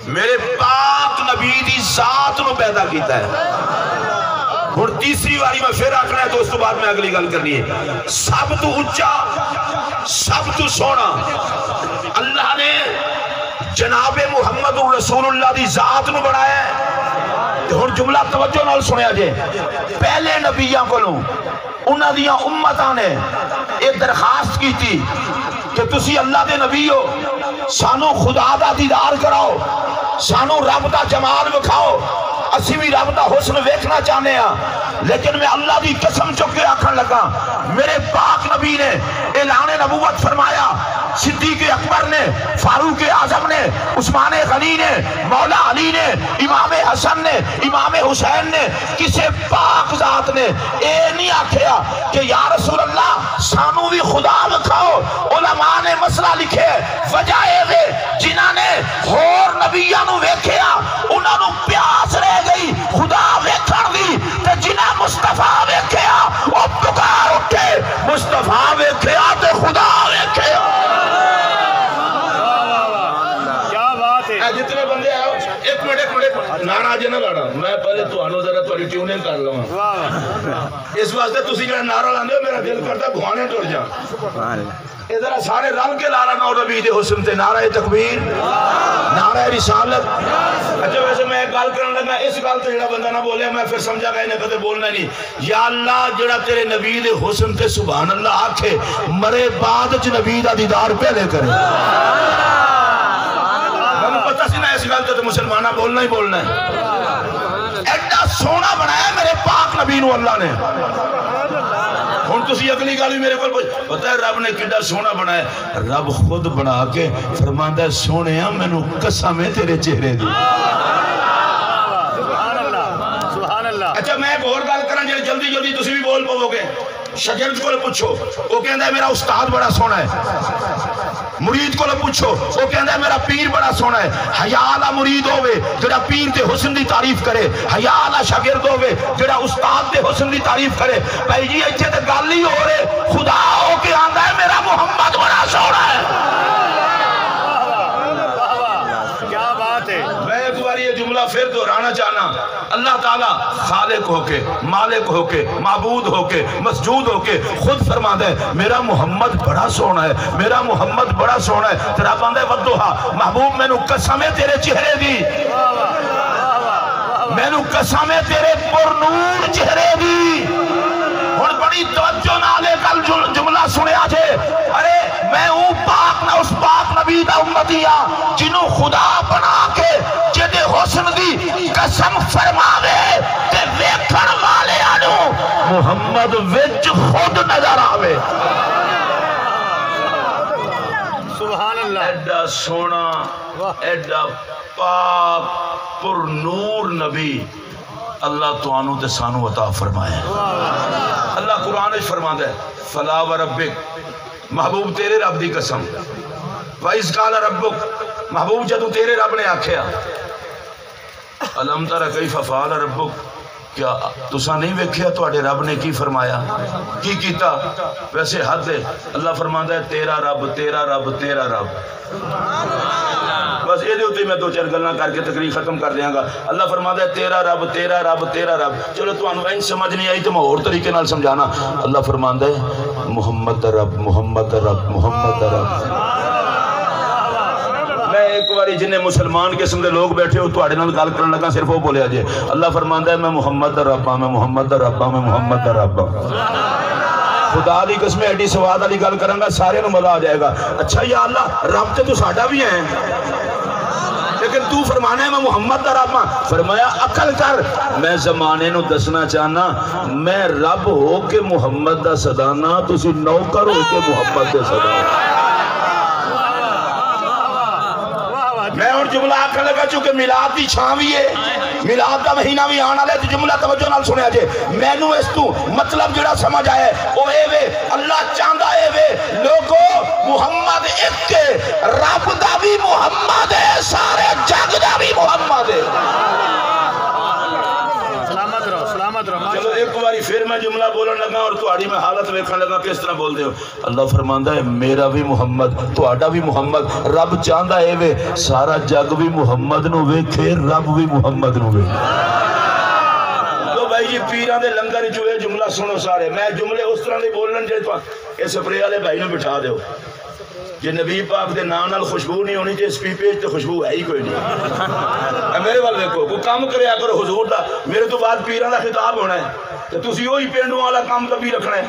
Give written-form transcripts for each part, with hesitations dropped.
میرے پاک نبی دی ذات نو پیدا کیتا ہے. اور تیسری باری میں پھر آکھنا ہے تو اس تو بعد میں اگلی گل کرنی ہے. سب تو اچھا سب تو سونا اللہ نے جناب محمد رسول اللہ دی ذات نو بنایا ہے. تو ہن جملہ توجہ نال سنیا جے. پہلے نبیاں کولوں انہاں دیاں امتاں نے ایک درخواست کی تھی کہ تسی اللہ دے نبی ہو, سانو خدا دا دیدار کراؤ, سانو رب دا جمال بکھاؤ, اسی بھی رب دا حسن ویکھنا چاہنے ہیں. لیکن میں اللہ دی قسم چک کے آکھن لگا, میرے پاک نبی نے اعلان نبوت فرمایا, صدیق اکبر نے, فاروق اعظم نے, عثمان غنی نے, مولا علی نے, امام حسن نے, امام حسین نے, کسے پاک ذات نے اے نہیں آکھیا کہ یا رسول اللہ سانو بھی خدا بکھاؤ. علماء نے مسئلہ لکھے, وجہ اے جنہاں نے ہور نبیاں نو ویکھیا انہاں نو پیاس رہ گئی خدا ویکھن دی, تے جنہاں مصطفیٰ ویکھیا او پکار اٹھے مصطفیٰ ویکھیا تے خدا ویکھیا. جتنے بندے آؤ ایک منٹ نارا جے نہ لڑا, میں پہلے تو آنو ذرا توڑی ٹیوننگ کر لوں. اس واسطے تسی جڑا نعرہ لاندے ہو میرا دل کرتا گھوانے ٹر جا. یہ ذرا سارے رل کے لالا نو نبی دے حسن تے نعرہ تکبیر, نعرہ رسالت. اچھا ویسے میں ایک گل کرنے لگا, اس گل تے جڑا بندہ نہ بولے میں پھر سمجھا گا انہیں کدے بولنا نہیں. یا اللہ جڑا تیرے نبی دے حسن تے سبحان اللہ آکھے مرے بعد چ نبی دا دیدار پہلے کرے. پتہ سی نا اس گل تے مسلمانہ بولنا ہی بولنا ہے. ایڈا سونا بنایا میرے پاک نبی نو اللہ نے. ہن تسی اگلی گل بھی میرے کول پتہ ہے رب نے کڈا سونا بنایا. رب خود بنا کے فرماندا ہے سونیا مینوں قسم ہے تیرے چہرے دی. سبحان اللہ سبحان اللہ. اچھا میں ایک اور گل کراں جے جلدی جلدی تسی بھی بول پاؤ گے. شاگرد کو پوچھو وہ کہندا ہے میرا استاد بڑا سونا ہے. مرید کو پوچھو وہ کہندا ہے میرا پیر بڑا سونا ہے. حیا والا مرید ہوے جڑا پیر دے حسن دی تعریف کرے, حیا والا شاگرد ہوے جڑا استاد دے حسن دی تعریف کرے. بھائی جی ایتھے تے گل ہی ہو رہے, خدا ہو کے آندا ہے میرا محمد بڑا سونا ہے. کیا بات ہے. میں ایک بار یہ جملہ پھر دہرانا چاہنا, اللہ تعالیٰ خالق ہو کے, مالک ہو کے, معبود ہو کے, مسجود ہو کے خود فرماتا ہے میرا محمد بڑا سونا ہے, میرا محمد بڑا سونا ہے. تیرا بندہ ودوہا محبوب میں نو قسم ہے تیرے چہرے دی, میں نو قسم ہے تیرے پر نور چہرے دی. اور بڑی توجہ نالے کل جملہ سنیا جے, ارے میں ہوں پاک نہ اس پاک نبی دا امتیا جنہوں خدا بنا کے جدے حسن دی قسم فرماوے تے ویکھن والے آنو محمد وچ خود نظر آوے. سبحان اللہ. ایڈا سونا ایڈا پاک پر نور نبی اللہ تو آنو تے سانو عطا فرمائے. اللہ قرآن اچھ فرماتا ہے فلا وربک, محبوب تیرے رب دی قسم, وَإِذْ قَالَ رَبُّكَ, محبوب جدو تیرے رب نے آکھیا أَلَمْ تَرَ كَيْفَ فَعَلَ رَبُّكَ, کیا تسا نہیں ویکھیا تواڈے رب نے کی فرمایا کی کیتا. ویسے حد ہے, اللہ فرماندا ہے تیرا رب تیرا رب تیرا رب. بس یہ دیوتے میں دو چار گلنا کر کے تقریر ختم کر دیاں گا. اللہ فرماتا ہے تیرا رب تیرا رب تیرا رب. چلو تو انہوں ان سمجھ نہیں آئی تو میں اور طریقے نال سمجھانا. اللہ فرماتا ہے محمد رب محمد رب محمد رب. میں ایک باری جنہیں مسلمان قسم دے لوگ بیٹھے ہو تو آڑے نال گال کرنے لگا صرف وہ بولے آجے. اللہ فرماتا ہے میں محمد رب میں محمد رب میں محمد رب. خدا دی قسم ایڈی سواد علی گل کروں گا سارے نو مزہ آ جائے گا. اچھا یا اللہ رب تے تو ساڈا بھی ہے, لیکن تو فرمانا ہے میں محمد دا رب ہاں. فرمایا عقل کر, میں زمانے نو دسنا چاہنا میں رب ہو کے محمد دا صدانا, تسی نوکر ہو کے محمد دا صدانا. میں اور جملہ آکھنے لگا چونکہ میلاد دی چھاوی ہے, میلاد دا مہینہ بھی آنا لے, تو جملہ توجہ نال سنے آجے. میں نو اس تو مطلب جڑا سمجھ آئے او اے وے اللہ چاندہ اے وے لوگو محمد ایک کے رب دا بھی محمد ہے, سارے جگ دا بھی محمد ہے. سلامت رہو سلامت رہو. چلو ایک باری پھر میں جملہ بولن لگا اور تہاڈی میں حالت خط ویکھن لگا کس طرح بول دے ہو؟ اللہ فرماندا ہے میرا بھی محمد تہاڈا بھی محمد، رب چاہندا اے وے سارا جگ بھی محمد نو ویکھے، رب بھی محمد نو ویکھے۔ بھائی جی پیران دے لنگر جو ہے جملہ سنو سارے، میں جملے اس طرح دے بولن جے تو اس سپرے والے بھائی نے بٹھا دیو جی نبی پاک دے نام نال خوشبو نہیں ہونی چاہیے، سپی تے خوشبو ہے ہی کوئی نہیں۔ میرے وال دیکھو کوئی کام کرے اگر حضور دا میرے تو بعد پیران دا خطاب ہونا ہے تو تسی وہی پینڈوں والا کام کبھی رکھنا ہے،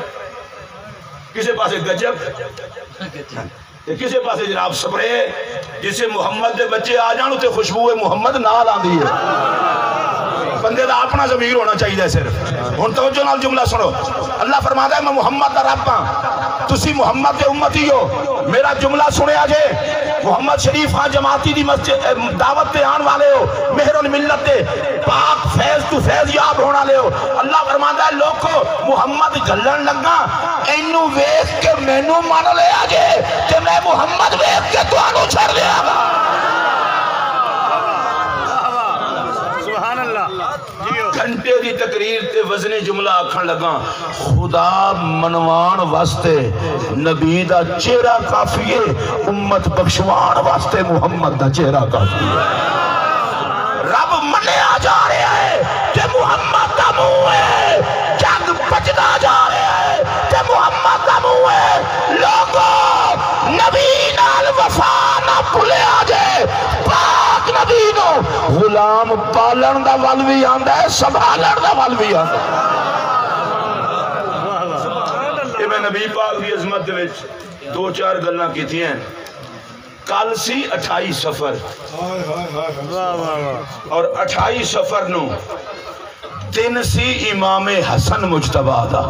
کسے پاسے گجب کسے پاسے جناب سپرے، جسے محمد دے بچے آ جانو تے خوشبو محمد نال آندی ہے۔ بندے دا اپنا ضمیر ہونا چاہیے صرف۔ ہن توجہ نال جملہ سنو، اللہ فرماتا ہے میں محمد دا رب ہاں، تسی محمد دے امتی ہو۔ میرا جملہ سنیا جے، محمد شریف ہاں جماعتی دی مسجد دعوت تے آن والے ہو، مہر الملت دے پاک فیض تو فیض یاب ہونا لے ہو۔ اللہ فرماتا ہے لوگو محمد گھلن لگا اینو ویکھ کے مینوں مان لیا جے تے میں محمد ویکھ کے تانوں چھڑ دیا گا۔ گھنٹے دی تقریر تے وزنی جملہ آکھن لگا خدا منوان واسطے نبی دا چہرہ کافی ہے، امت بخشوان واسطے محمد دا چہرہ کافی ہے۔ رب منیا جا رہا ہے کہ محمد دا منہ ہے، جگ بچدا جا رہا ہے کہ محمد دا منہ ہے۔ لوگوں نبی نال وفا نہ بھولیا جائے، پاک نبی نو غلام پالن دا ول بھی آندا ہے، سنبھالن دا ول بھی آندا ہے۔ یہ میں نبی پاک دی عظمت دے وچ دو چار گلاں کیتیاں ہیں۔ کل سی 28 سفر اور 28 سفر نو دن سی امام حسن مجتبہ دا۔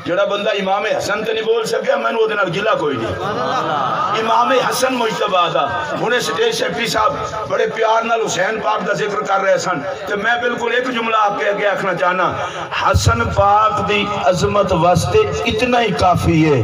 جڑا بندہ امام حسن تے نہیں بول سکیا میں وہ دن گلہ کوئی نہیں۔ امام حسن مجتبہ دا انہیں سٹیج شیفی صاحب بڑے پیار نال حسین پاک دا ذکر کر رہے سن تو میں بالکل ایک جملہ آپ کے آگے آکھنا چاہنا، حسن پاک دی عظمت واسطے اتنا ہی کافی ہے